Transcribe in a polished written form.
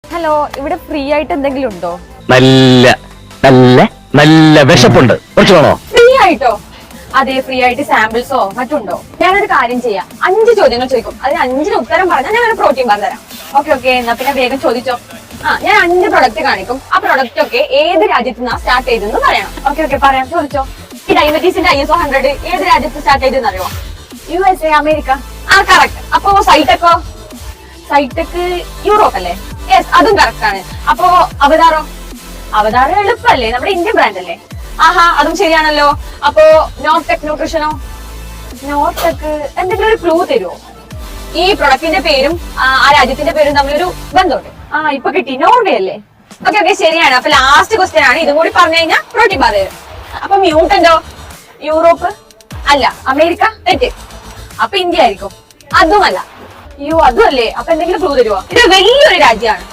Hello, ഇവിടെ free ആയിട്ട് എന്തെങ്കിലും ഉണ്ടോ? നല്ല നല്ല നല്ല വിശപ്പുണ്ട്, കുറച്ച് വേണോ? ഫ്രീ ആയിട്ടോ? അതെ, ഫ്രീ ആയിട്ട് സാമ്പിൾസോ മറ്റുണ്ടോ? ഞാനൊരു കാര്യം ചെയ്യാം, 5 ചോദ്യങ്ങൾ ചോദിക്കും, അതിന് 5 ഉത്തരം പറഞ്ഞാൽ ഞാൻ പ്രോട്ടീൻ പറഞ്ഞുതരാം. ഓക്കെ, എന്നാ പിന്നെ വേഗം ചോദിച്ചോ. ഞാൻ 5 പ്രൊഡക്റ്റ് കാണിക്കും. ആ പ്രൊഡക്റ്റ് ഒക്കെ ഏത് രാജ്യത്ത് നിന്നാ സ്റ്റാർട്ട് ചെയ്തെന്ന് പറയണം. ഓക്കെ, പറയാം, ചോദിച്ചോ. ഈ ഡയബറ്റീസിന്റെ ISO 100 ഏത് രാജ്യത്ത് സ്റ്റാർട്ട് ചെയ്തെന്ന് അറിയോ? USA, America. കറക്റ്റ്. അപ്പോ സൈടെക്കോ? സൈടെക് യൂറോപ്പ് അല്ലേ? യെസ്, അതും കറക്റ്റ് ആണ്. അപ്പോ അവതാറോ? അവതാരം എളുപ്പല്ലേ, നമ്മുടെ ഇന്ത്യൻ ബ്രാൻഡ് അല്ലേ? അതും ശരിയാണല്ലോ. അപ്പോ നോർടെക് ന്യൂട്രീഷനോ? നോർടെക് എന്തെങ്കിലും ഒരു ക്ലൂ തരുമോ? ഈ പ്രൊഡക്റ്റിന്റെ പേരും ആ രാജ്യത്തിന്റെ പേരും തമ്മിലൊരു ബന്ധമുണ്ട്. ഇപ്പൊ കിട്ടി, നോർവേ അല്ലേ? ഓക്കെ, ശരിയാണ്. അപ്പൊ ലാസ്റ്റ് ക്വസ്റ്റ്യൻ ആണ്, ഇതും കൂടി പറഞ്ഞു കഴിഞ്ഞാൽ പ്രോട്ടീൻ ബാർ തരും. അപ്പൊ മ്യൂട്ടന്റോ? യൂറോപ്പ് അല്ല, അമേരിക്ക തെറ്റ്. അപ്പൊ ഇന്ത്യ ആയിരിക്കും? അതുമല്ല. അതും അല്ലേ? അപ്പൊ എന്തെങ്കിലും ക്ലൂ തരുമോ? ഇത് വലിയൊരു രാജ്യമാണ്.